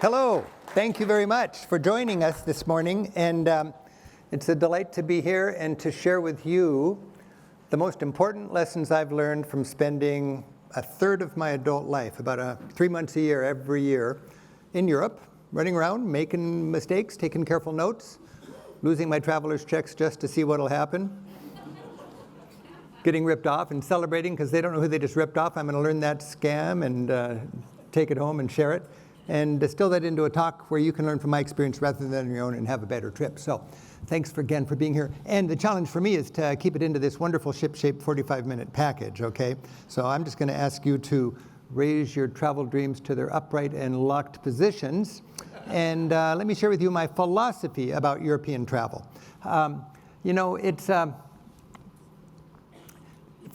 Hello. Thank you very much for joining us this morning. And it's a delight to be here and to share with you the most important lessons I've learned from spending a third of my adult life, about 3 months a year, every year, in Europe, running around, making mistakes, taking careful notes, losing my traveler's checks just to see what'll happen, getting ripped off and celebrating because they don't know who they just ripped off. I'm going to learn that scam and take it home and share it, and distill that into a talk where you can learn from my experience rather than your own and have a better trip. So thanks again for being here. And the challenge for me is to keep it into this wonderful ship-shaped 45-minute package, okay? So I'm just going to ask you to raise your travel dreams to their upright and locked positions. And let me share with you my philosophy about European travel. It's for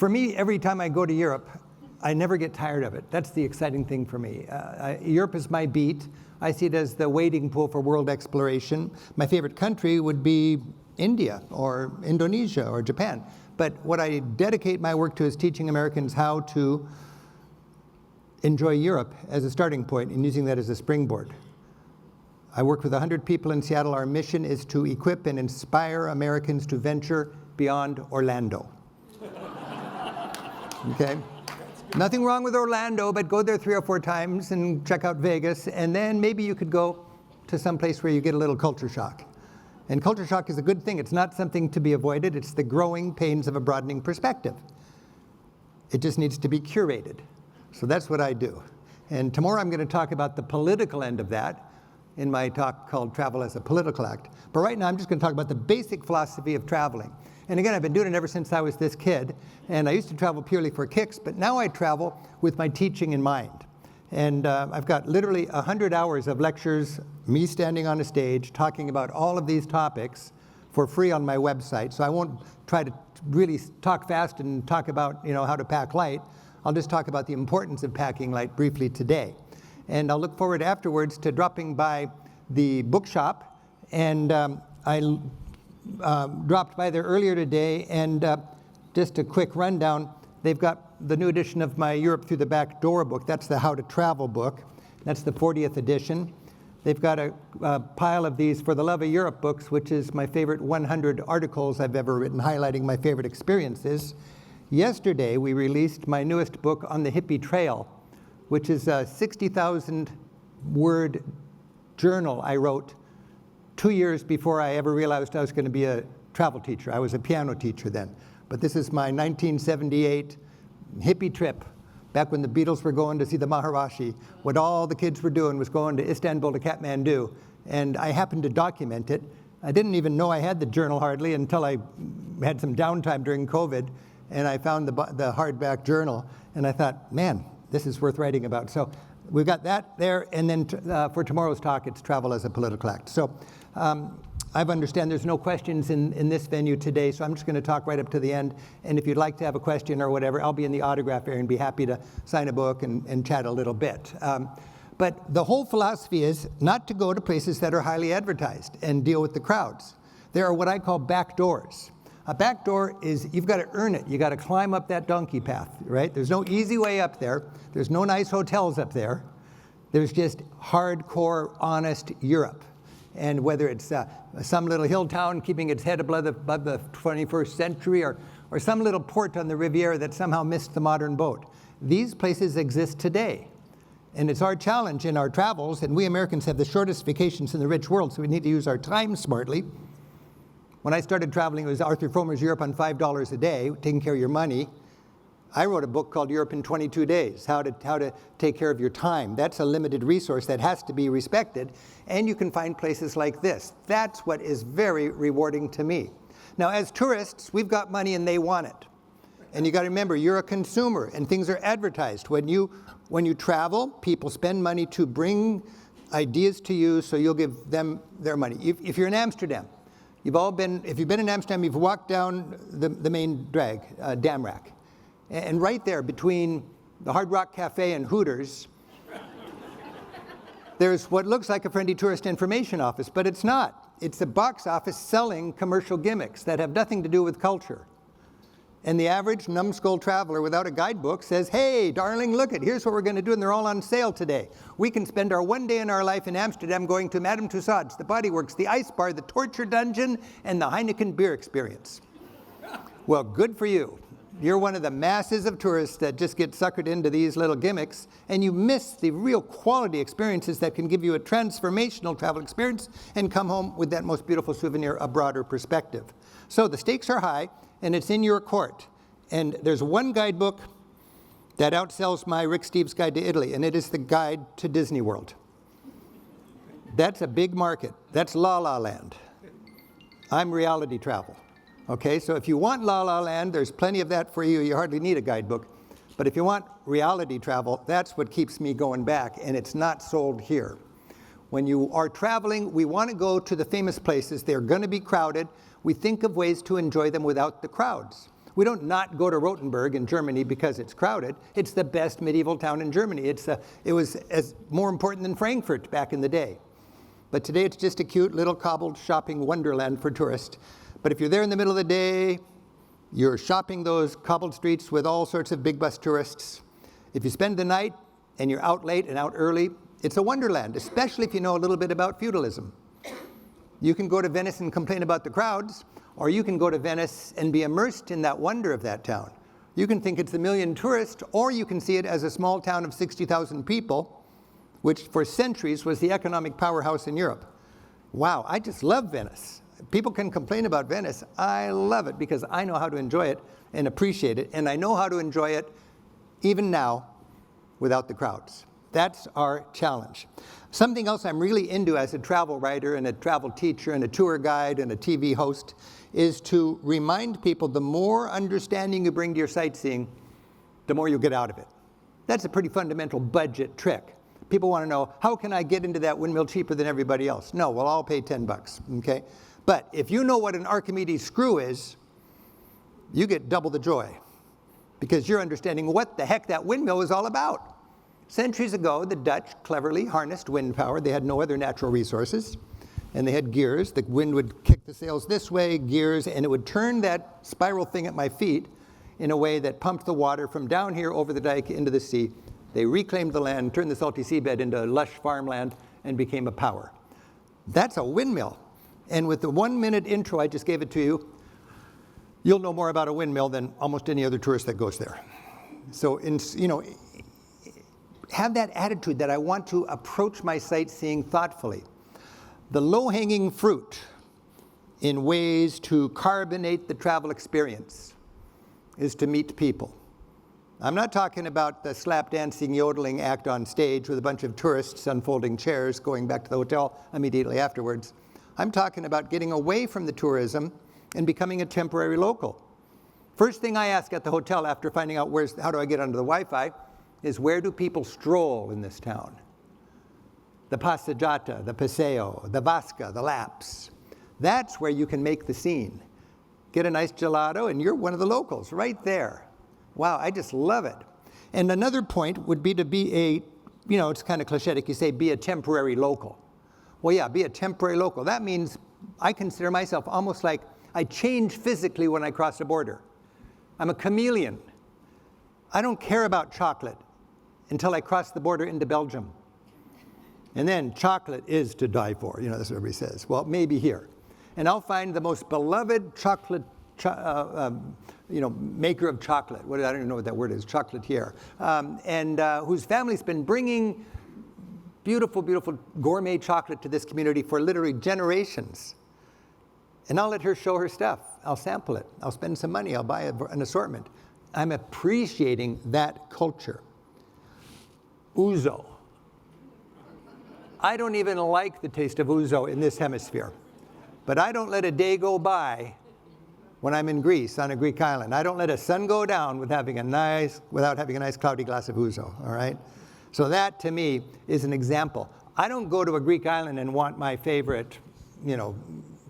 me, every time I go to Europe, I never get tired of it. That's the exciting thing for me. Europe is my beat. I see it as the wading pool for world exploration. My favorite country would be India or Indonesia or Japan. But what I dedicate my work to is teaching Americans how to enjoy Europe as a starting point and using that as a springboard. I work with 100 people in Seattle. Our mission is to equip and inspire Americans to venture beyond Orlando. Okay? Nothing wrong with Orlando, but go there 3 or 4 times and check out Vegas, and then maybe you could go to some place where you get a little culture shock. And culture shock is a good thing. It's not something to be avoided. It's the growing pains of a broadening perspective. It just needs to be curated. So that's what I do. And tomorrow I'm going to talk about the political end of that in my talk called Travel as a Political Act. But right now I'm just going to talk about the basic philosophy of traveling. And again, I've been doing it ever since I was this kid. And I used to travel purely for kicks, but now I travel with my teaching in mind. And I've got literally 100 hours of lectures, me standing on a stage, talking about all of these topics for free on my website. So I won't try to really talk fast and talk about how to pack light. I'll just talk about the importance of packing light briefly today. And I'll look forward afterwards to dropping by the bookshop. And I dropped by there earlier today, and just a quick rundown, they've got the new edition of my Europe Through the Back Door book. That's the How to Travel book. That's the 40th edition. They've got a pile of these For the Love of Europe books, which is my favorite 100 articles I've ever written, highlighting my favorite experiences. Yesterday, we released my newest book on the hippie trail, which is a 60,000-word journal I wrote 2 years before I ever realized I was going to be a travel teacher. I was a piano teacher then. But this is my 1978 hippie trip, back when the Beatles were going to see the Maharishi. What all the kids were doing was going to Istanbul to Kathmandu. And I happened to document it. I didn't even know I had the journal hardly until I had some downtime during COVID. And I found the hardback journal. And I thought, man, this is worth writing about. So we've got that there. And then for tomorrow's talk, it's Travel as a Political Act. So I understand there's no questions in this venue today, so I'm just going to talk right up to the end. And if you'd like to have a question or whatever, I'll be in the autograph area and be happy to sign a book and chat a little bit. But the whole philosophy is not to go to places that are highly advertised and deal with the crowds. There are what I call back doors. A back door is, you've got to earn it. You've got to climb up that donkey path, right? There's no easy way up there. There's no nice hotels up there. There's just hardcore, honest Europe. And whether it's some little hill town keeping its head above the 21st century or some little port on the Riviera that somehow missed the modern boat, these places exist today. And it's our challenge in our travels, and we Americans have the shortest vacations in the rich world, so we need to use our time smartly. When I started traveling, it was Arthur Fromer's Europe on $5 a day, taking care of your money. I wrote a book called Europe in 22 Days, how to take care of your time. That's a limited resource that has to be respected, and you can find places like this. That's what is very rewarding to me. Now, as tourists, we've got money and they want it. And you got to remember, you're a consumer, and things are advertised. When you travel, people spend money to bring ideas to you, so you'll give them their money. If you're in Amsterdam, if you've been in Amsterdam, you've walked down the main drag, Damrak. And right there, between the Hard Rock Cafe and Hooters, there's what looks like a friendly tourist information office, but it's not. It's a box office selling commercial gimmicks that have nothing to do with culture. And the average numbskull traveler without a guidebook says, hey, darling, look it, here's what we're going to do, and they're all on sale today. We can spend our one day in our life in Amsterdam going to Madame Tussauds, the Body Works, the Ice Bar, the Torture Dungeon, and the Heineken beer experience. Well, good for you. You're one of the masses of tourists that just get suckered into these little gimmicks, and you miss the real quality experiences that can give you a transformational travel experience and come home with that most beautiful souvenir, a broader perspective. So the stakes are high, and it's in your court. And there's one guidebook that outsells my Rick Steves Guide to Italy, and it is the Guide to Disney World. That's a big market. That's La La Land. I'm reality travel. Okay, so if you want La La Land, there's plenty of that for you. You hardly need a guidebook. But if you want reality travel, that's what keeps me going back, and it's not sold here. When you are traveling, we want to go to the famous places. They're going to be crowded. We think of ways to enjoy them without the crowds. We don't not go to Rothenburg in Germany because it's crowded. It's the best medieval town in Germany. It was more important than Frankfurt back in the day. But today it's just a cute little cobbled shopping wonderland for tourists. But if you're there in the middle of the day, you're shopping those cobbled streets with all sorts of big bus tourists. If you spend the night and you're out late and out early, it's a wonderland, especially if you know a little bit about feudalism. You can go to Venice and complain about the crowds, or you can go to Venice and be immersed in that wonder of that town. You can think it's a million tourists, or you can see it as a small town of 60,000 people, which for centuries was the economic powerhouse in Europe. Wow, I just love Venice. People can complain about Venice. I love it because I know how to enjoy it and appreciate it, and I know how to enjoy it even now without the crowds. That's our challenge. Something else I'm really into as a travel writer and a travel teacher and a tour guide and a TV host is to remind people the more understanding you bring to your sightseeing, the more you'll get out of it. That's a pretty fundamental budget trick. People want to know, how can I get into that windmill cheaper than everybody else? No, we'll all pay $10, okay? But if you know what an Archimedes screw is, you get double the joy because you're understanding what the heck that windmill is all about. Centuries ago, the Dutch cleverly harnessed wind power. They had no other natural resources, and they had gears. The wind would kick the sails this way, gears, and it would turn that spiral thing at my feet in a way that pumped the water from down here over the dike into the sea. They reclaimed the land, turned the salty seabed into lush farmland, and became a power. That's a windmill. And with the 1 minute intro I just gave it to you, you'll know more about a windmill than almost any other tourist that goes there. So, have that attitude that I want to approach my sightseeing thoughtfully. The low-hanging fruit in ways to carbonate the travel experience is to meet people. I'm not talking about the slap-dancing, yodeling act on stage with a bunch of tourists unfolding chairs going back to the hotel immediately afterwards. I'm talking about getting away from the tourism and becoming a temporary local. First thing I ask at the hotel after finding out how do I get onto the Wi-Fi is, where do people stroll in this town? The passeggiata, the paseo, the vasca, the laps. That's where you can make the scene. Get a nice gelato and you're one of the locals right there. Wow, I just love it. And another point would be to be it's kind of cliché, you say be a temporary local. Well, yeah, be a temporary local. That means I consider myself almost like I change physically when I cross the border. I'm a chameleon. I don't care about chocolate until I cross the border into Belgium. And then chocolate is to die for. That's what everybody says. Well, maybe here. And I'll find the most beloved chocolate, maker of chocolate. I don't even know what that word is, chocolatier. Whose family's been bringing beautiful, beautiful gourmet chocolate to this community for literally generations. And I'll let her show her stuff. I'll sample it. I'll spend some money. I'll buy an assortment. I'm appreciating that culture. Ouzo. I don't even like the taste of ouzo in this hemisphere. But I don't let a day go by when I'm in Greece, on a Greek island. I don't let a sun go down without having a nice cloudy glass of ouzo, all right? So that, to me, is an example. I don't go to a Greek island and want my favorite,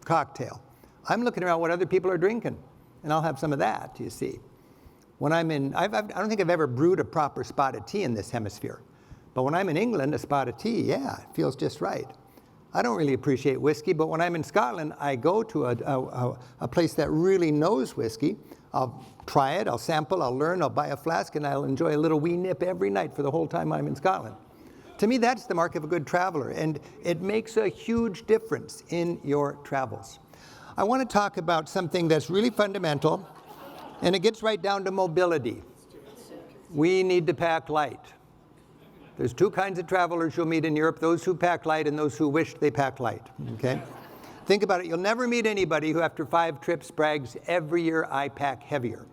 cocktail. I'm looking around what other people are drinking, and I'll have some of that, you see. When I'm in, I don't think I've ever brewed a proper spot of tea in this hemisphere. But when I'm in England, a spot of tea, yeah, it feels just right. I don't really appreciate whiskey, but when I'm in Scotland, I go to a place that really knows whiskey. I'll try it, I'll sample, I'll learn, I'll buy a flask, and I'll enjoy a little wee nip every night for the whole time I'm in Scotland. To me, that's the mark of a good traveler, and it makes a huge difference in your travels. I want to talk about something that's really fundamental, and it gets right down to mobility. We need to pack light. There's two kinds of travelers you'll meet in Europe, those who pack light and those who wish they pack light, okay? Think about it, you'll never meet anybody who after 5 trips brags, every year I pack heavier.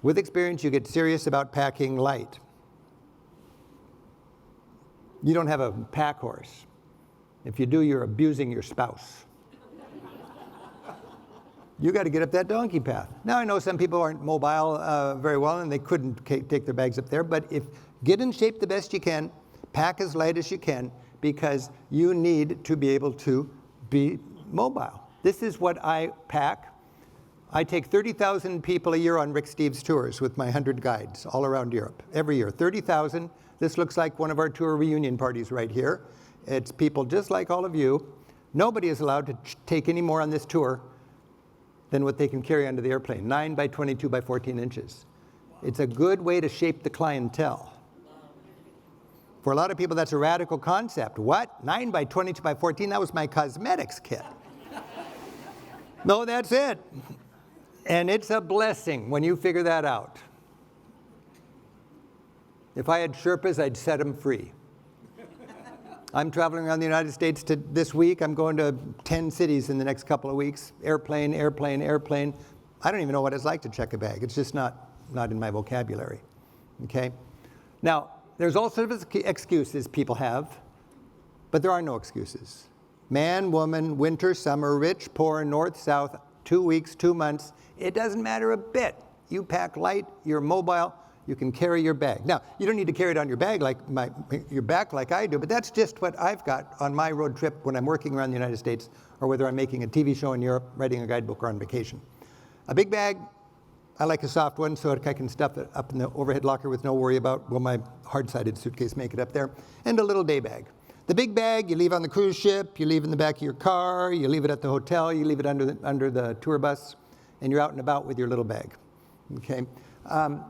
With experience, you get serious about packing light. You don't have a pack horse. If you do, you're abusing your spouse. You got to get up that donkey path. Now, I know some people aren't mobile very well and they couldn't take their bags up there, but get in shape the best you can, pack as light as you can, because you need to be able to be mobile. This is what I pack. I take 30,000 people a year on Rick Steves tours with my 100 guides all around Europe, every year, 30,000. This looks like one of our tour reunion parties right here. It's people just like all of you. Nobody is allowed to take any more on this tour than what they can carry onto the airplane, 9 by 22 by 14 inches. It's a good way to shape the clientele. For a lot of people, that's a radical concept. What? 9 by 22 by 14? That was my cosmetics kit. No, that's it. And it's a blessing when you figure that out. If I had Sherpas, I'd set them free. I'm traveling around the United States this week. I'm going to 10 cities in the next couple of weeks. Airplane, airplane, airplane. I don't even know what it's like to check a bag. It's just not in my vocabulary, okay? Now, there's all sorts of excuses people have, but there are no excuses. Man, woman, winter, summer, rich, poor, north, south, 2 weeks, 2 months. It doesn't matter a bit. You pack light, you're mobile, you can carry your bag. Now, you don't need to carry it on your bag your back like I do, but that's just what I've got on my road trip when I'm working around the United States, or whether I'm making a TV show in Europe, writing a guidebook, or on vacation. A big bag, I like a soft one so I can stuff it up in the overhead locker with no worry about, will my hard-sided suitcase make it up there? And a little day bag. The big bag, you leave on the cruise ship, you leave in the back of your car, you leave it at the hotel, you leave it under the tour bus, and you're out and about with your little bag, okay?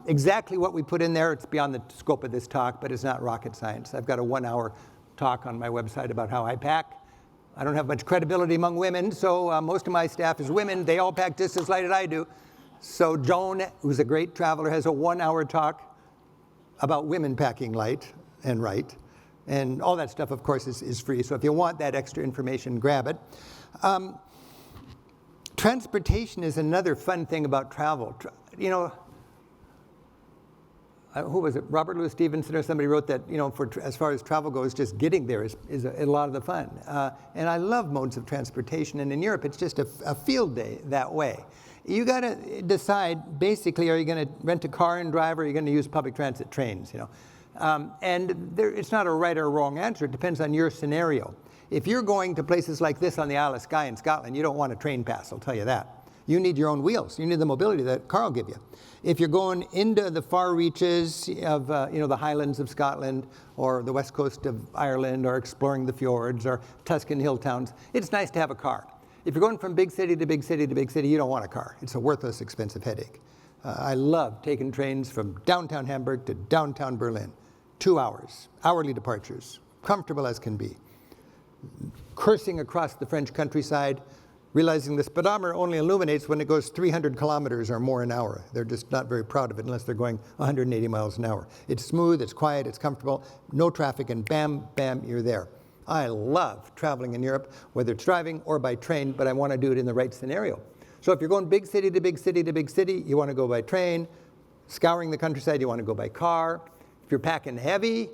Exactly what we put in there, it's beyond the scope of this talk, but it's not rocket science. I've got a 1-hour talk on my website about how I pack. I don't have much credibility among women, so most of my staff is women. They all pack just as light as I do. So Joan, who's a great traveler, has a 1-hour talk about women packing light and right. And all that stuff, of course, is free. So if you want that extra information, grab it. Transportation is another fun thing about travel. You know, who was it? Robert Louis Stevenson or somebody wrote that, you know, as far as travel goes, just getting there is a lot of the fun. And I love modes of transportation. And in Europe, it's just a field day that way. You got to decide, basically, are you going to rent a car and drive, or are you going to use public transit, trains, you know? It's not a right or wrong answer. It depends on your scenario. If you're going to places like this on the Isle of Skye in Scotland, you don't want a train pass, I'll tell you that. You need your own wheels. You need the mobility that a car will give you. If you're going into the far reaches of the Highlands of Scotland, or the west coast of Ireland, or exploring the fjords, or Tuscan hill towns, it's nice to have a car. If you're going from big city to big city to big city, you don't want a car. It's a worthless, expensive headache. I love taking trains from downtown Hamburg to downtown Berlin. 2 hours, hourly departures, comfortable as can be. Cursing across the French countryside, realizing the speedometer only illuminates when it goes 300 kilometers or more an hour. They're just not very proud of it unless they're going 180 miles an hour. It's smooth, it's quiet, it's comfortable, no traffic, and bam, bam, you're there. I love traveling in Europe, whether it's driving or by train, but I want to do it in the right scenario. So if you're going big city to big city to big city, you want to go by train. Scouring the countryside, you want to go by car. If you're packing heavy,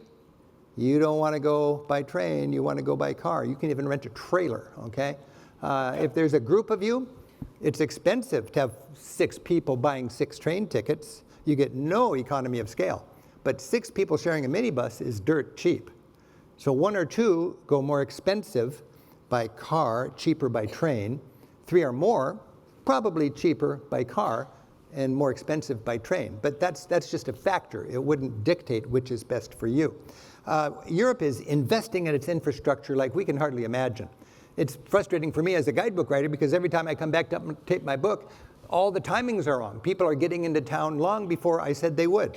you don't want to go by train, you want to go by car. You can even rent a trailer, okay? If there's a group of you, it's expensive to have 6 people buying 6 train tickets. You get no economy of scale. But 6 people sharing a minibus is dirt cheap. So 1 or 2 go more expensive by car, cheaper by train. 3 or more, probably cheaper by car and more expensive by train. But that's just a factor. It wouldn't dictate which is best for you. Europe is investing in its infrastructure like we can hardly imagine. It's frustrating for me as a guidebook writer because every time I come back to tape my book, all the timings are wrong. People are getting into town long before I said they would.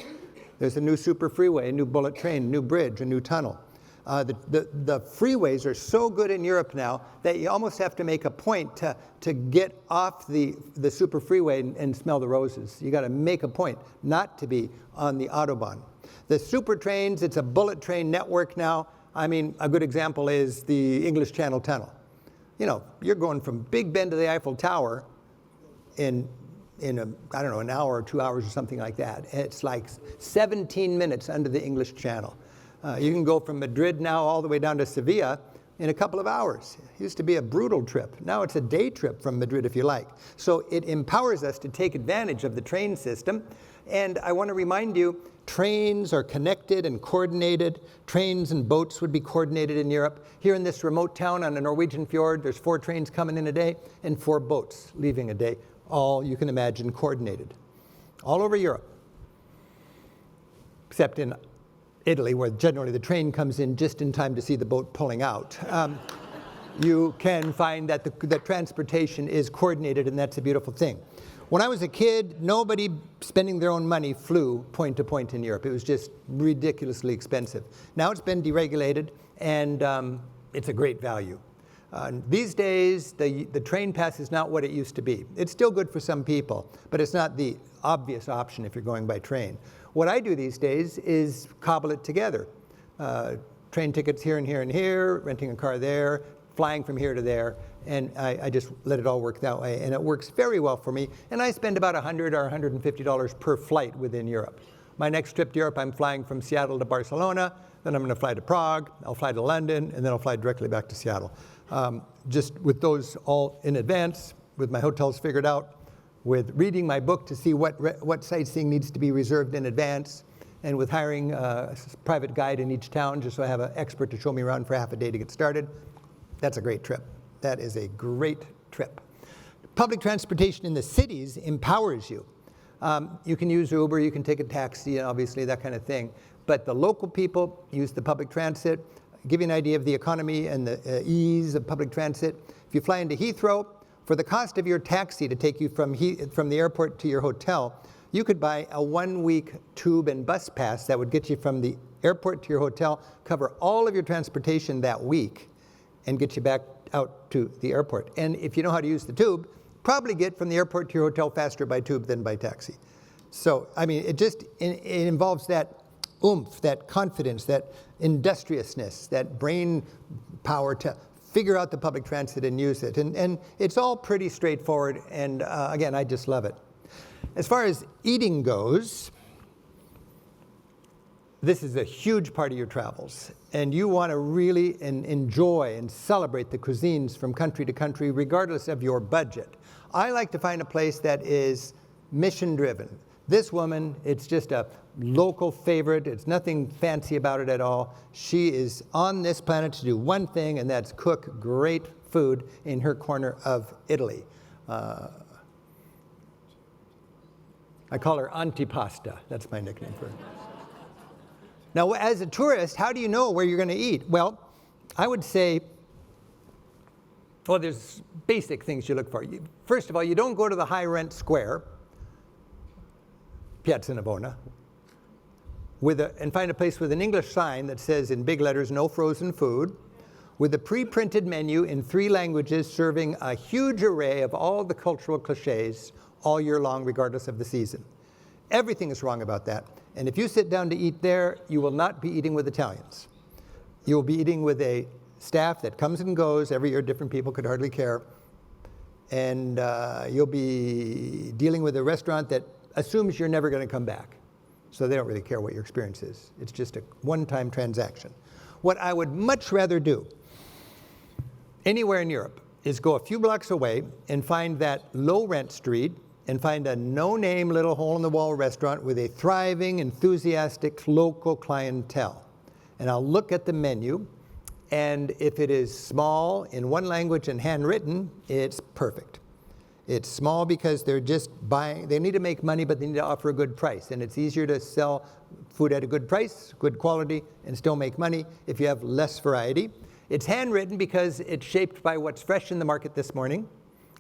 There's a new super freeway, a new bullet train, a new bridge, a new tunnel. The freeways are so good in Europe now that you almost have to make a point to get off the super freeway and smell the roses. You got to make a point not to be on the Autobahn. The super trains, it's a bullet train network now. I mean, a good example is the English Channel Tunnel. You know, you're going from Big Ben to the Eiffel Tower in I don't know, an hour or 2 hours or something like that. It's like 17 minutes under the English Channel. You can go from Madrid now all the way down to Sevilla in a couple of hours. It used to be a brutal trip. Now it's a day trip from Madrid if you like. So it empowers us to take advantage of the train system. And I want to remind you, trains are connected and coordinated. Trains and boats would be coordinated in Europe. Here in this remote town on the Norwegian fjord, there's 4 trains coming in a day and 4 boats leaving a day. All you can imagine coordinated. All over Europe. Except in Italy, where generally the train comes in just in time to see the boat pulling out. You can find that the transportation is coordinated, and that's a beautiful thing. When I was a kid, nobody spending their own money flew point to point in Europe. It was just ridiculously expensive. Now it's been deregulated, and it's a great value. These days, the train pass is not what it used to be. It's still good for some people, but it's not the obvious option if you're going by train. What I do these days is cobble it together. Train tickets here and here and here, renting a car there, flying from here to there, and I just let it all work that way. And it works very well for me, and I spend about $100 or $150 per flight within Europe. My next trip to Europe, I'm flying from Seattle to Barcelona, then I'm going to fly to Prague, I'll fly to London, and then I'll fly directly back to Seattle. Just with those all in advance, with my hotels figured out, with reading my book to see what sightseeing needs to be reserved in advance, and with hiring a private guide in each town just so I have an expert to show me around for half a day to get started. That's a great trip. That is a great trip. Public transportation in the cities empowers you. You can use Uber, you can take a taxi, obviously that kind of thing. But the local people use the public transit. Give you an idea of the economy and the ease of public transit. If you fly into Heathrow, for the cost of your taxi to take you from the airport to your hotel, you could buy a 1-week tube and bus pass that would get you from the airport to your hotel, cover all of your transportation that week, and get you back out to the airport. And if you know how to use the tube, probably get from the airport to your hotel faster by tube than by taxi. So, I mean, it involves that oomph, that confidence, that industriousness, that brain power to figure out the public transit and use it. And it's all pretty straightforward, and again, I just love it. As far as eating goes, this is a huge part of your travels, and you want to really enjoy and celebrate the cuisines from country to country, regardless of your budget. I like to find a place that is mission-driven. This woman, it's just a local favorite. It's nothing fancy about it at all. She is on this planet to do one thing, and that's cook great food in her corner of Italy. I call her Antipasta. That's my nickname for her. Now, as a tourist, how do you know where you're going to eat? Well, I would say, well, there's basic things you look for. First of all, you don't go to the high-rent square, Piazza Navona, and find a place with an English sign that says in big letters, no frozen food, with a pre-printed menu in 3 languages serving a huge array of all the cultural cliches all year long, regardless of the season. Everything is wrong about that. And if you sit down to eat there, you will not be eating with Italians. You will be eating with a staff that comes and goes. Every year, different people could hardly care. And you'll be dealing with a restaurant that assumes you're never going to come back. So they don't really care what your experience is. It's just a one-time transaction. What I would much rather do anywhere in Europe is go a few blocks away and find that low-rent street and find a no-name little hole-in-the-wall restaurant with a thriving, enthusiastic local clientele. And I'll look at the menu, and if it is small in one language and handwritten, it's perfect. It's small because they're just buying, they need to make money, but they need to offer a good price. And it's easier to sell food at a good price, good quality, and still make money if you have less variety. It's handwritten because it's shaped by what's fresh in the market this morning.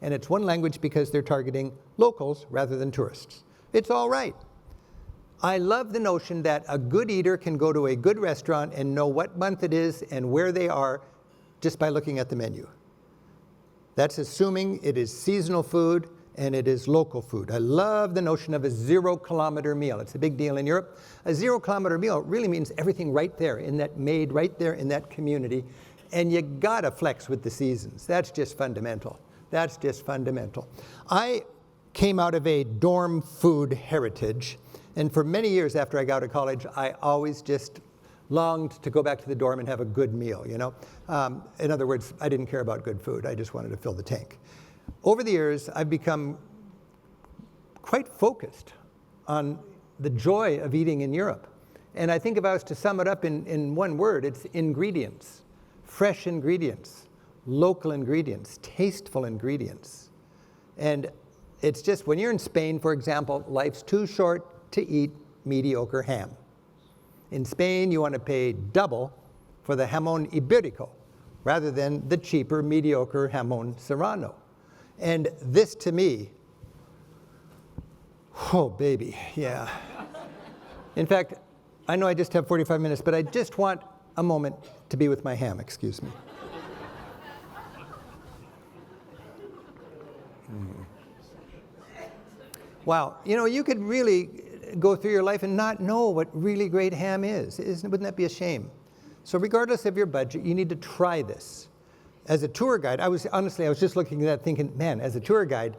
And it's one language because they're targeting locals rather than tourists. It's all right. I love the notion that a good eater can go to a good restaurant and know what month it is and where they are just by looking at the menu. That's assuming it is seasonal food and it is local food. I love the notion of a 0-kilometer meal. It's a big deal in Europe. A 0-kilometer meal really means everything right there, made right there in that community. And you gotta flex with the seasons. That's just fundamental. That's just fundamental. I came out of a dorm food heritage, and for many years after I got out of college, I always just longed to go back to the dorm and have a good meal, you know? In other words, I didn't care about good food. I just wanted to fill the tank. Over the years, I've become quite focused on the joy of eating in Europe. And I think if I was to sum it up in one word, it's ingredients. Fresh ingredients, local ingredients, tasteful ingredients. And it's just, when you're in Spain, for example, life's too short to eat mediocre ham. In Spain, you want to pay double for the jamón ibérico rather than the cheaper, mediocre jamón serrano. And this, to me, oh, baby, yeah. In fact, I know I just have 45 minutes, but I just want a moment to be with my ham, excuse me. Wow, you know, you could really go through your life and not know what really great ham is. Wouldn't that be a shame? So regardless of your budget, you need to try this. As a tour guide, I was just looking at that thinking, man, as a tour guide,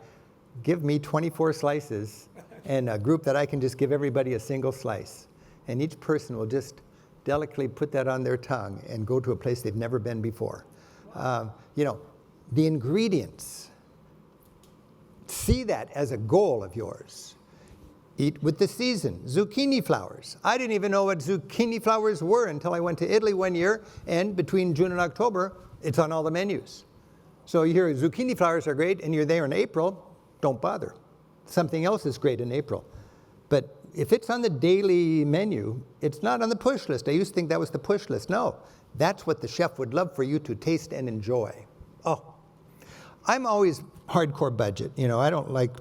give me 24 slices and a group that I can just give everybody a single slice. And each person will just delicately put that on their tongue and go to a place they've never been before. You know, the ingredients, see that as a goal of yours. Eat with the season. Zucchini flowers. I didn't even know what zucchini flowers were until I went to Italy one year, and between June and October, it's on all the menus. So you hear zucchini flowers are great, and you're there in April, don't bother. Something else is great in April. But if it's on the daily menu, it's not on the push list. I used to think that was the push list. No, that's what the chef would love for you to taste and enjoy. Oh, I'm always hardcore budget. You know, I don't like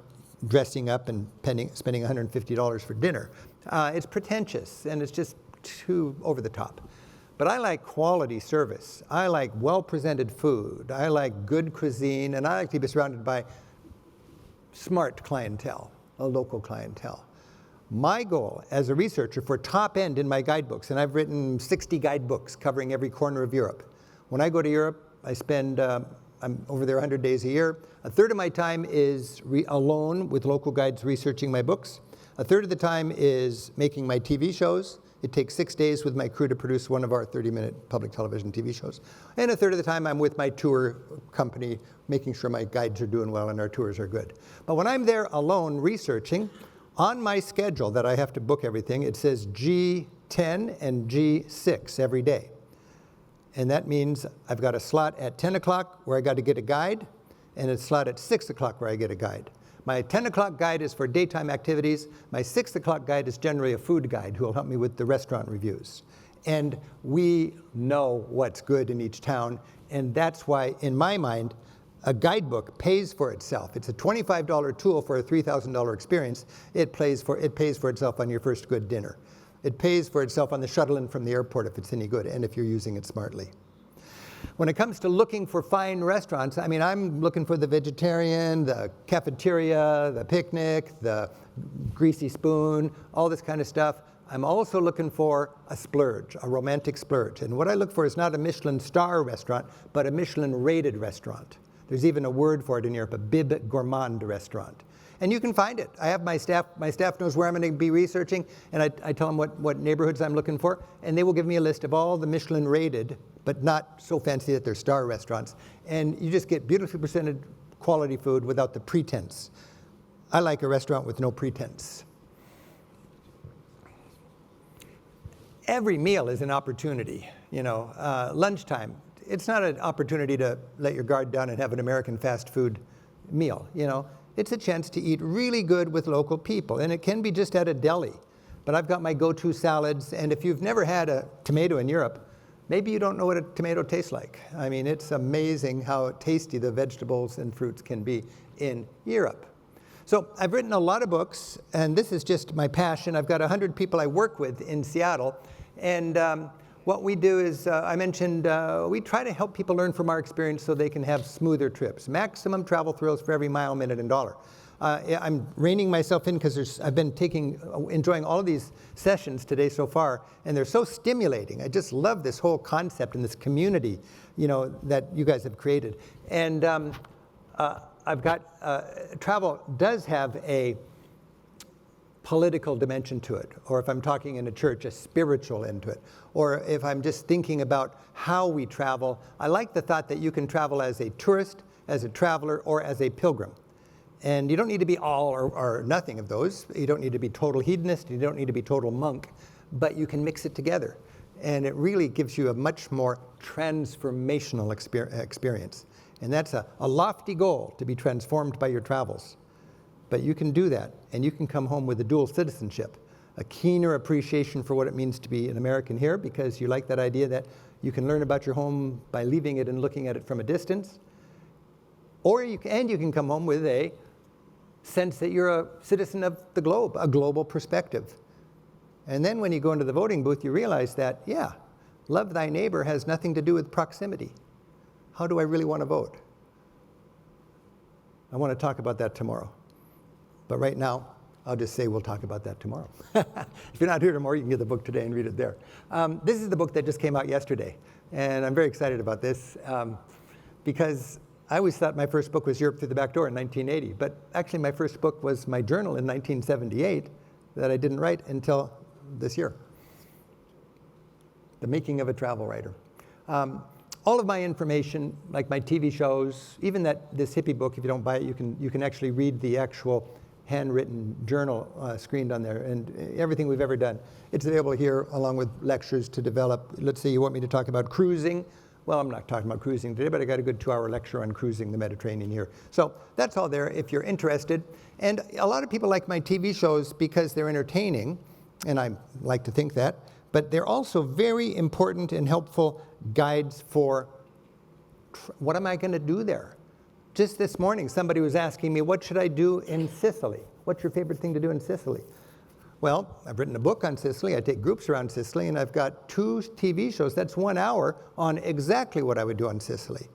dressing up and spending $150 for dinner. It's pretentious and it's just too over the top. But I like quality service. I like well-presented food. I like good cuisine, and I like to be surrounded by smart clientele, a local clientele. My goal as a researcher for top end in my guidebooks, and I've written 60 guidebooks covering every corner of Europe. When I go to Europe, I spend, I'm over there 100 days a year. A third of my time is alone with local guides researching my books. A third of the time is making my TV shows. It takes 6 days with my crew to produce one of our 30-minute public television TV shows. And a third of the time I'm with my tour company, making sure my guides are doing well and our tours are good. But when I'm there alone researching, on my schedule that I have to book everything, it says G10 and G6 every day. And that means I've got a slot at 10 o'clock where I got to get a guide, and a slot at 6 o'clock where I get a guide. My 10 o'clock guide is for daytime activities. My 6 o'clock guide is generally a food guide who will help me with the restaurant reviews. And we know what's good in each town, and that's why, in my mind, a guidebook pays for itself. It's a $25 tool for a $3,000 experience. It pays for itself on your first good dinner. It pays for itself on the shuttle in from the airport if it's any good, and if you're using it smartly. When it comes to looking for fine restaurants, I mean, I'm looking for the vegetarian, the cafeteria, the picnic, the greasy spoon, all this kind of stuff. I'm also looking for a splurge, a romantic splurge. And what I look for is not a Michelin star restaurant, but a Michelin rated restaurant. There's even a word for it in Europe, a bib gourmand restaurant. And you can find it. I have my staff knows where I'm going to be researching, and I tell them what neighborhoods I'm looking for, and they will give me a list of all the Michelin rated, but not so fancy that they're star restaurants. And you just get beautifully presented quality food without the pretense. I like a restaurant with no pretense. Every meal is an opportunity, you know. Lunchtime, it's not an opportunity to let your guard down and have an American fast food meal, you know. It's a chance to eat really good with local people, and it can be just at a deli. But I've got my go-to salads, and if you've never had a tomato in Europe, maybe you don't know what a tomato tastes like. I mean, it's amazing how tasty the vegetables and fruits can be in Europe. So I've written a lot of books, and this is just my passion. I've got 100 people I work with in Seattle, and what we do is, I mentioned, we try to help people learn from our experience so they can have smoother trips. Maximum travel thrills for every mile, minute, and dollar. I'm reining myself in because I've been enjoying all of these sessions today so far, and they're so stimulating. I just love this whole concept and this community, that you guys have created. And I've got, travel does have a political dimension to it, or if I'm talking in a church, a spiritual into it, or if I'm just thinking about how we travel, I like the thought that you can travel as a tourist, as a traveler, or as a pilgrim. And you don't need to be all or nothing of those. You don't need to be total hedonist, you don't need to be total monk, but you can mix it together. And it really gives you a much more transformational experience. And that's a lofty goal, to be transformed by your travels. But you can do that, and you can come home with a dual citizenship, a keener appreciation for what it means to be an American here, because you like that idea that you can learn about your home by leaving it and looking at it from a distance. Or you can come home with a sense that you're a citizen of the globe, a global perspective. And then when you go into the voting booth, you realize that, yeah, love thy neighbor has nothing to do with proximity. How do I really want to vote? I want to talk about that tomorrow. But right now, I'll just say we'll talk about that tomorrow. If you're not here tomorrow, you can get the book today and read it there. This is the book that just came out yesterday. And I'm very excited about this because I always thought my first book was Europe Through the Back Door in 1980. But actually, my first book was my journal in 1978 that I didn't write until this year. The Making of a Travel Writer. All of my information, like my TV shows, even this hippie book, if you don't buy it, you can actually read the actual handwritten journal screened on there, and everything we've ever done. It's available here along with lectures to develop. Let's say you want me to talk about cruising. Well, I'm not talking about cruising today, but I got a good 2-hour lecture on cruising the Mediterranean here. So that's all there if you're interested. And a lot of people like my TV shows because they're entertaining, and I like to think that, but they're also very important and helpful guides for what am I going to do there? Just this morning, somebody was asking me, what should I do in Sicily? What's your favorite thing to do in Sicily? Well, I've written a book on Sicily. I take groups around Sicily, and I've got 2 TV shows. That's 1 hour on exactly what I would do on Sicily.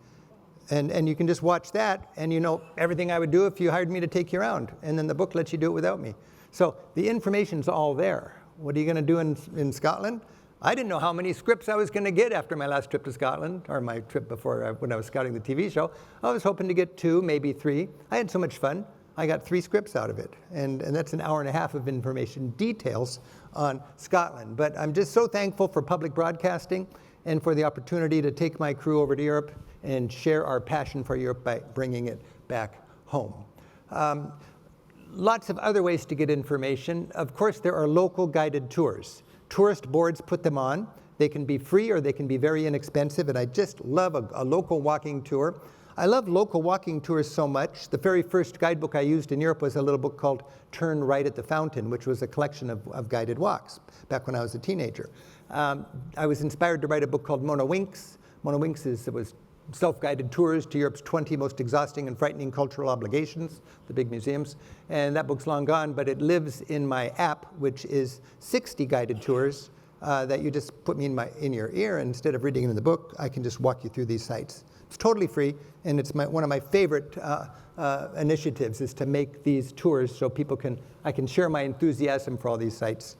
And you can just watch that, and you know everything I would do if you hired me to take you around. And then the book lets you do it without me. So the information's all there. What are you going to do in Scotland? I didn't know how many scripts I was going to get after my last trip to Scotland, or my trip before when I was scouting the TV show. I was hoping to get 2, maybe 3. I had so much fun. I got 3 scripts out of it, and that's an hour and a half of information, details on Scotland. But I'm just so thankful for public broadcasting and for the opportunity to take my crew over to Europe and share our passion for Europe by bringing it back home. Lots of other ways to get information. Of course, there are local guided tours. Tourist boards put them on. They can be free or they can be very inexpensive, and I just love a local walking tour. I love local walking tours so much. The very first guidebook I used in Europe was a little book called Turn Right at the Fountain, which was a collection of guided walks back when I was a teenager. I was inspired to write a book called Mona Winks. Mona Winks was self-guided tours to Europe's 20 most exhausting and frightening cultural obligations, the big museums. And that book's long gone, but it lives in my app, which is 60 guided tours that you just put me in your ear, and instead of reading it in the book, I can just walk you through these sites. It's totally free, and it's one of my favorite initiatives is to make these tours so I can share my enthusiasm for all these sites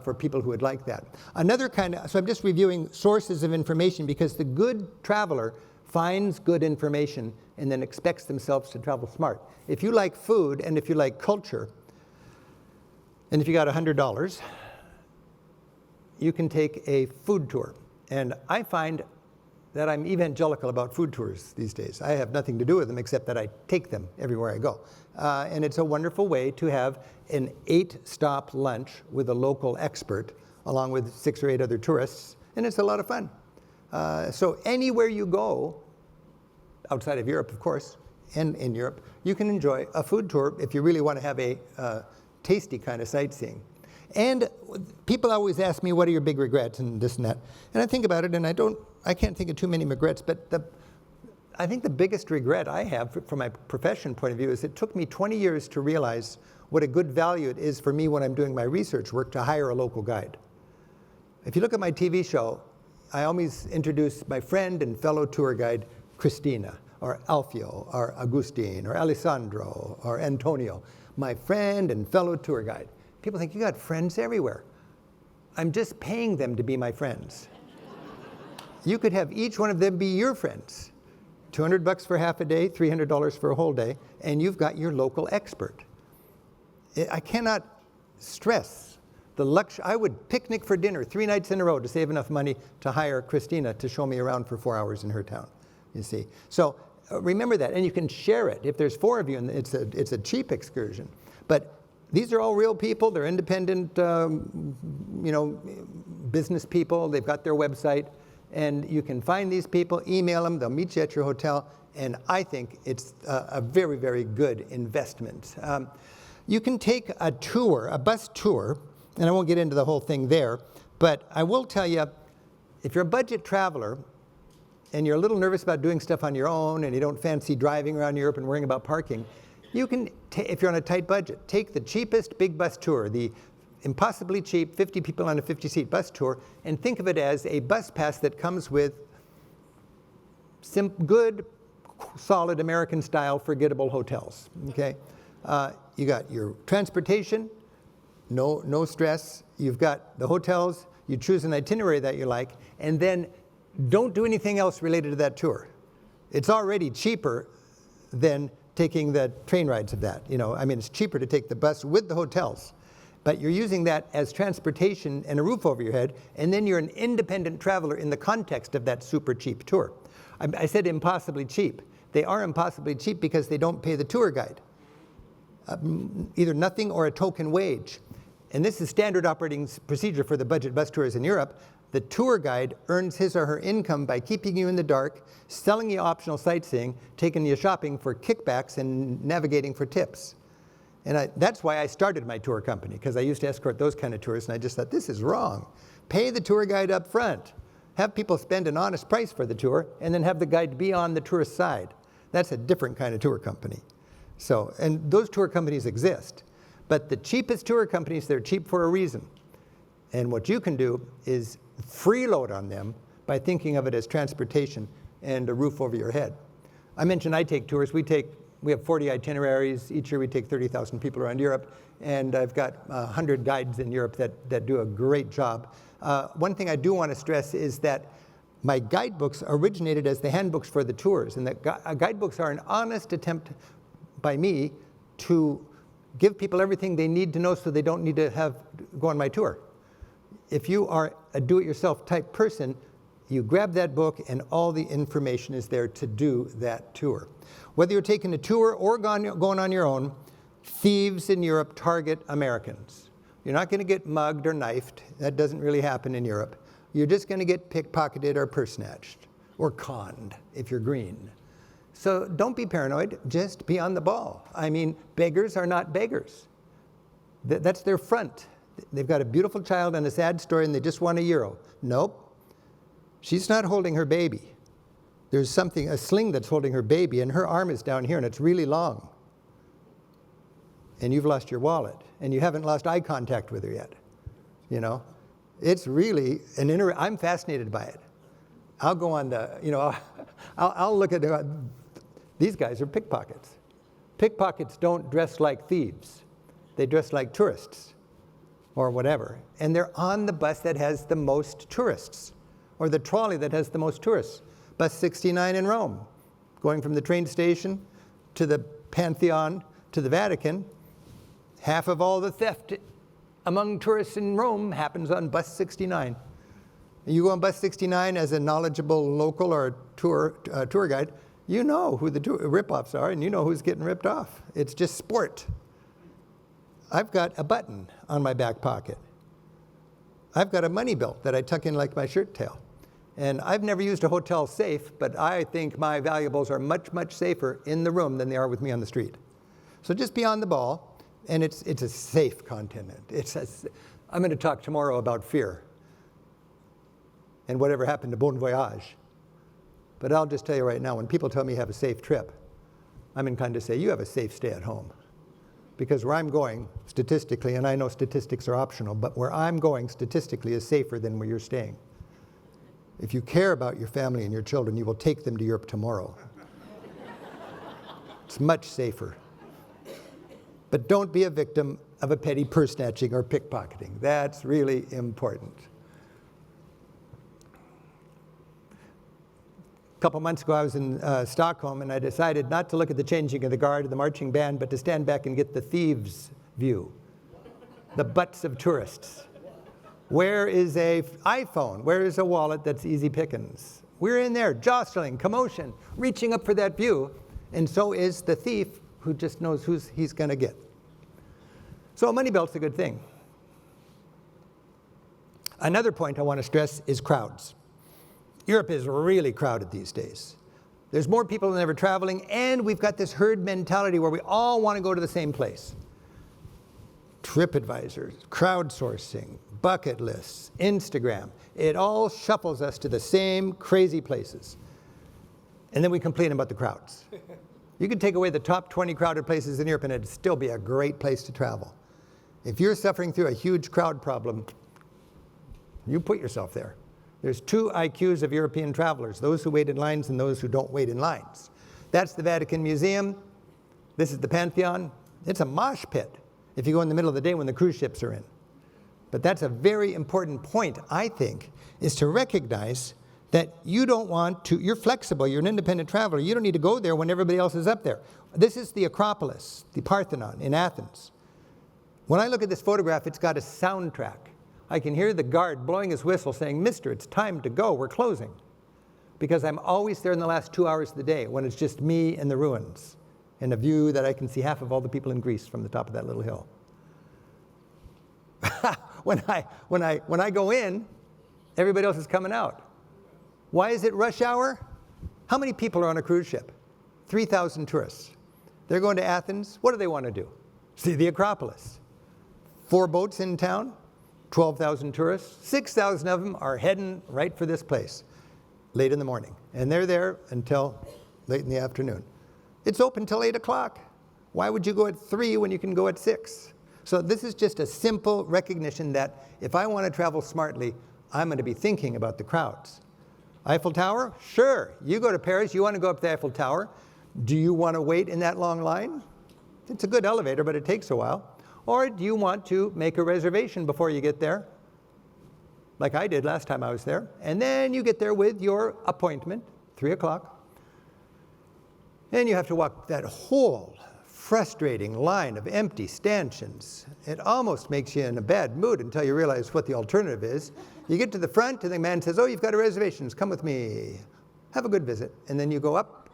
for people who would like that. So I'm just reviewing sources of information because the good traveler finds good information and then expects themselves to travel smart. If you like food and if you like culture, and if you got $100, you can take a food tour. And I find that I'm evangelical about food tours these days. I have nothing to do with them except that I take them everywhere I go. And it's a wonderful way to have an 8-stop lunch with a local expert along with 6 or 8 other tourists, and it's a lot of fun. So anywhere you go, outside of Europe, of course, and in Europe, you can enjoy a food tour if you really want to have a tasty kind of sightseeing. And people always ask me, what are your big regrets and this and that? And I think about it, and I can't think of too many regrets, but I think the biggest regret I have from my profession point of view is it took me 20 years to realize what a good value it is for me when I'm doing my research work to hire a local guide. If you look at my TV show, I always introduce my friend and fellow tour guide, Christina, or Alfio, or Agustin, or Alessandro, or Antonio, my friend and fellow tour guide. People think, you got friends everywhere. I'm just paying them to be my friends. You could have each one of them be your friends. $200 for half a day, $300 for a whole day, and you've got your local expert. I cannot stress the luxury. I would picnic for dinner 3 nights in a row to save enough money to hire Christina to show me around for 4 hours in her town, you see. So remember that, and you can share it. If there's 4 of you, and it's a cheap excursion. But these are all real people. They're independent, business people. They've got their website. And you can find these people, email them, they'll meet you at your hotel, and I think it's a very, very good investment. You can take a tour, a bus tour, and I won't get into the whole thing there, but I will tell you, if you're a budget traveler and you're a little nervous about doing stuff on your own and you don't fancy driving around Europe and worrying about parking, you can, if you're on a tight budget, take the cheapest big bus tour, the impossibly cheap 50 people on a 50-seat bus tour, and think of it as a bus pass that comes with good, solid American-style, forgettable hotels. Okay, you got your transportation, no stress. You've got the hotels. You choose an itinerary that you like, and then don't do anything else related to that tour. It's already cheaper than taking the train rides of that. It's cheaper to take the bus with the hotels. But you're using that as transportation and a roof over your head, and then you're an independent traveler in the context of that super cheap tour. I said impossibly cheap. They are impossibly cheap because they don't pay the tour guide. Either nothing or a token wage. And this is standard operating procedure for the budget bus tours in Europe. The tour guide earns his or her income by keeping you in the dark, selling you optional sightseeing, taking you shopping for kickbacks, and navigating for tips. And that's why I started my tour company, because I used to escort those kind of tours, and I just thought, this is wrong. Pay the tour guide up front. Have people spend an honest price for the tour, and then have the guide be on the tourist side. That's a different kind of tour company. So, and those tour companies exist. But the cheapest tour companies, they're cheap for a reason. And what you can do is freeload on them by thinking of it as transportation and a roof over your head. I mentioned I take tours. We have 40 itineraries. Each year we take 30,000 people around Europe, and I've got 100 guides in Europe that do a great job. One thing I do want to stress is that my guidebooks originated as the handbooks for the tours, and that guidebooks are an honest attempt by me to give people everything they need to know so they don't need to go on my tour. If you are a do-it-yourself type person, you grab that book and all the information is there to do that tour. Whether you're taking a tour or going on your own, thieves in Europe target Americans. You're not going to get mugged or knifed. That doesn't really happen in Europe. You're just going to get pickpocketed or purse snatched or conned if you're green. So don't be paranoid, just be on the ball. Beggars are not beggars. That's their front. They've got a beautiful child and a sad story and they just want €1. Nope. She's not holding her baby. There's a sling that's holding her baby, and her arm is down here, and it's really long. And you've lost your wallet, and you haven't lost eye contact with her yet. It's really I'm fascinated by it. I'll go on I'll look at these guys are pickpockets. Pickpockets don't dress like thieves. They dress like tourists or whatever. And they're on the bus that has the most tourists, or the trolley that has the most tourists. Bus 69 in Rome, going from the train station to the Pantheon to the Vatican. Half of all the theft among tourists in Rome happens on bus 69. You go on bus 69 as a knowledgeable local or tour guide, you know who the rip-offs are and you know who's getting ripped off. It's just sport. I've got a button on my back pocket. I've got a money belt that I tuck in like my shirt tail. And I've never used a hotel safe, but I think my valuables are much, much safer in the room than they are with me on the street. So just be on the ball, and it's a safe continent. I'm going to talk tomorrow about fear and whatever happened to Bon Voyage. But I'll just tell you right now, when people tell me have a safe trip, I'm inclined to say, you have a safe stay at home. Because where I'm going, statistically, and I know statistics are optional, but where I'm going statistically is safer than where you're staying. If you care about your family and your children, you will take them to Europe tomorrow. It's much safer. But don't be a victim of a petty purse snatching or pickpocketing. That's really important. A couple months ago, I was in Stockholm, and I decided not to look at the changing of the guard or the marching band, but to stand back and get the thieves' view, the butts of tourists. Where is an iPhone? Where is a wallet that's easy pickings? We're in there, jostling, commotion, reaching up for that view, and so is the thief who just knows who he's going to get. So a money belt's a good thing. Another point I want to stress is crowds. Europe is really crowded these days. There's more people than ever traveling, and we've got this herd mentality where we all want to go to the same place. TripAdvisor, crowdsourcing, bucket lists, Instagram, it all shuffles us to the same crazy places. And then we complain about the crowds. You could take away the top 20 crowded places in Europe and it'd still be a great place to travel. If you're suffering through a huge crowd problem, you put yourself there. There's two IQs of European travelers, those who wait in lines and those who don't wait in lines. That's the Vatican Museum. This is the Pantheon. It's a mosh pit if you go in the middle of the day when the cruise ships are in. But that's a very important point, I think, is to recognize that you don't want to, you're flexible, you're an independent traveler, you don't need to go there when everybody else is up there. This is the Acropolis, the Parthenon in Athens. When I look at this photograph, it's got a soundtrack. I can hear the guard blowing his whistle saying, "Mister, it's time to go, we're closing." Because I'm always there in the last 2 hours of the day when it's just me and the ruins and a view that I can see half of all the people in Greece from the top of that little hill. When I go in, everybody else is coming out. Why is it rush hour? How many people are on a cruise ship? 3,000 tourists. They're going to Athens. What do they want to do? See the Acropolis. 4 boats in town, 12,000 tourists. 6,000 of them are heading right for this place late in the morning. And they're there until late in the afternoon. It's open till 8 o'clock. Why would you go at 3 when you can go at 6? So this is just a simple recognition that if I want to travel smartly, I'm going to be thinking about the crowds. Eiffel Tower? Sure. You go to Paris, you want to go up the Eiffel Tower. Do you want to wait in that long line? It's a good elevator, but it takes a while. Or do you want to make a reservation before you get there, like I did last time I was there, and then you get there with your appointment, 3 o'clock, and you have to walk that whole frustrating line of empty stanchions. It almost makes you in a bad mood until you realize what the alternative is. You get to the front and the man says, "Oh, you've got a reservation, come with me. Have a good visit." And then you go up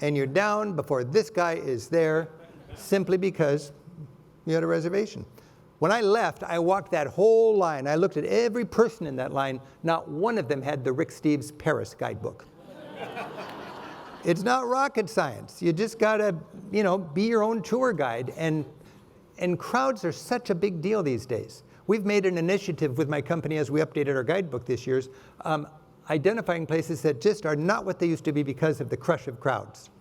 and you're down before this guy is there simply because you had a reservation. When I left, I walked that whole line. I looked at every person in that line. Not one of them had the Rick Steves Paris guidebook. It's not rocket science. You just gotta, be your own tour guide. And crowds are such a big deal these days. We've made an initiative with my company as we updated our guidebook this year, identifying places that just are not what they used to be because of the crush of crowds.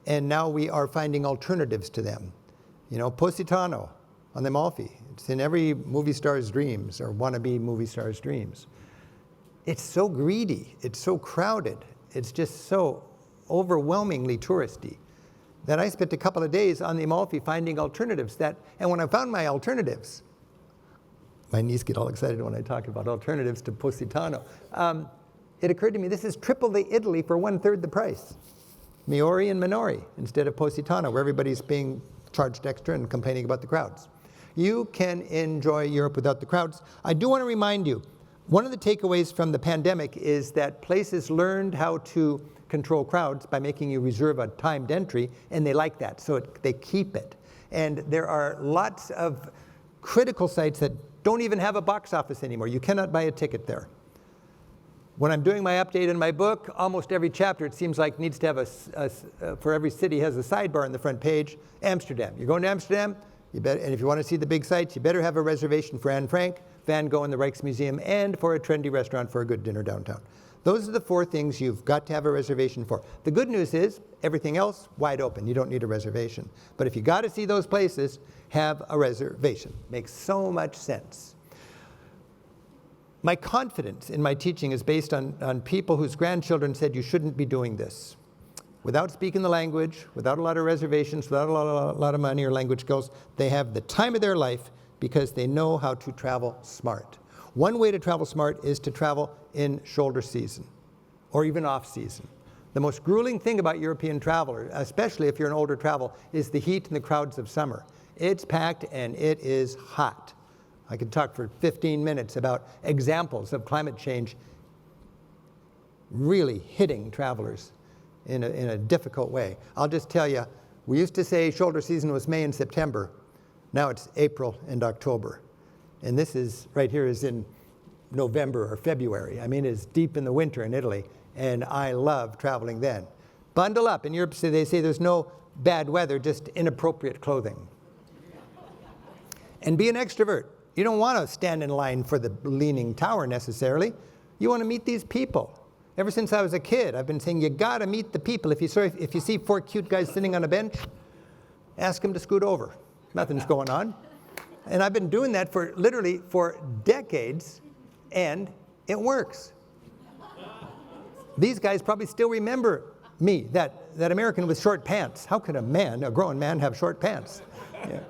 And now we are finding alternatives to them. Positano on the Amalfi. It's in every movie star's dreams or wannabe movie star's dreams. It's so greedy. It's so crowded. It's just so overwhelmingly touristy that I spent a couple of days on the Amalfi finding alternatives and when I found my alternatives, my niece gets all excited when I talk about alternatives to Positano. It occurred to me, this is triple the Italy for 1/3 the price. Miori and Minori instead of Positano, where everybody's being charged extra and complaining about the crowds. You can enjoy Europe without the crowds. I do want to remind you, one of the takeaways from the pandemic is that places learned how to control crowds by making you reserve a timed entry, and they like that, so they keep it. And there are lots of critical sites that don't even have a box office anymore. You cannot buy a ticket there. When I'm doing my update in my book, almost every chapter, it seems like, needs to have for every city has a sidebar on the front page. Amsterdam. You're going to Amsterdam? And if you want to see the big sights, you better have a reservation for Anne Frank, Van Gogh and the Rijksmuseum, and for a trendy restaurant for a good dinner downtown. Those are the 4 things you've got to have a reservation for. The good news is, everything else, wide open. You don't need a reservation. But if you got to see those places, have a reservation. Makes so much sense. My confidence in my teaching is based on people whose grandchildren said you shouldn't be doing this. Without speaking the language, without a lot of reservations, without a lot of money or language skills, they have the time of their life because they know how to travel smart. One way to travel smart is to travel in shoulder season or even off season. The most grueling thing about European travel, especially if you're an older travel, is the heat and the crowds of summer. It's packed and it is hot. I could talk for 15 minutes about examples of climate change really hitting travelers in a difficult way. I'll just tell you, we used to say shoulder season was May and September. Now it's April and October. And this is, right here is in November or February. I mean, it's deep in the winter in Italy, and I love traveling then. Bundle up. In Europe, they say there's no bad weather, just inappropriate clothing. And be an extrovert. You don't want to stand in line for the Leaning Tower necessarily. You want to meet these people. Ever since I was a kid, I've been saying you got to meet the people. If you see 4 cute guys sitting on a bench, ask them to scoot over. Nothing's going on. And I've been doing that literally for decades, and it works. These guys probably still remember me, that American with short pants. How could a grown man, have short pants? Yeah.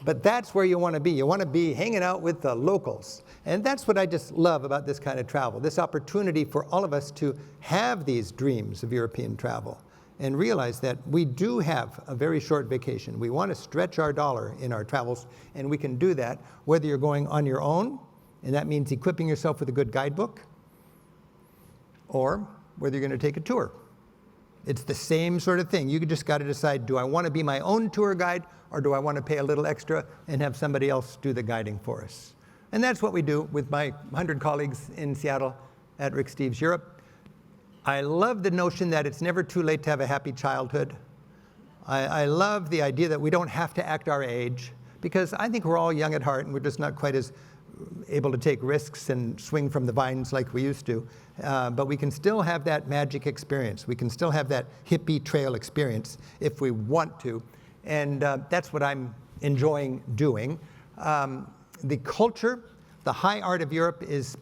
But that's where you want to be. You want to be hanging out with the locals. And that's what I just love about this kind of travel, this opportunity for all of us to have these dreams of European travel and realize that we do have a very short vacation. We want to stretch our dollar in our travels, and we can do that whether you're going on your own, and that means equipping yourself with a good guidebook, or whether you're going to take a tour. It's the same sort of thing. You just got to decide, do I want to be my own tour guide, or do I want to pay a little extra and have somebody else do the guiding for us? And that's what we do with my 100 colleagues in Seattle at Rick Steves Europe. I love the notion that it's never too late to have a happy childhood. I love the idea that we don't have to act our age, because I think we're all young at heart and we're just not quite as able to take risks and swing from the vines like we used to. But we can still have that magic experience. We can still have that hippie trail experience if we want to. And that's what I'm enjoying doing. The culture, the high art of Europe is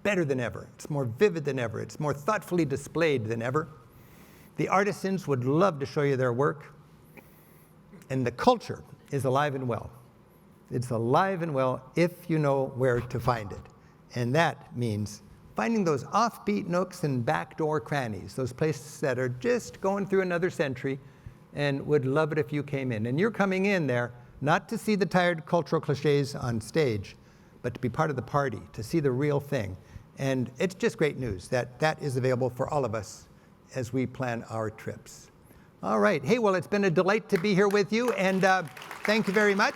better than ever. It's more vivid than ever. It's more thoughtfully displayed than ever. The artisans would love to show you their work. And the culture is alive and well. It's alive and well if you know where to find it. And that means finding those offbeat nooks and backdoor crannies, those places that are just going through another century and would love it if you came in. And you're coming in there not to see the tired cultural cliches on stage, but to be part of the party, to see the real thing. And it's just great news that that is available for all of us as we plan our trips. All right. Hey, well, it's been a delight to be here with you, and thank you very much.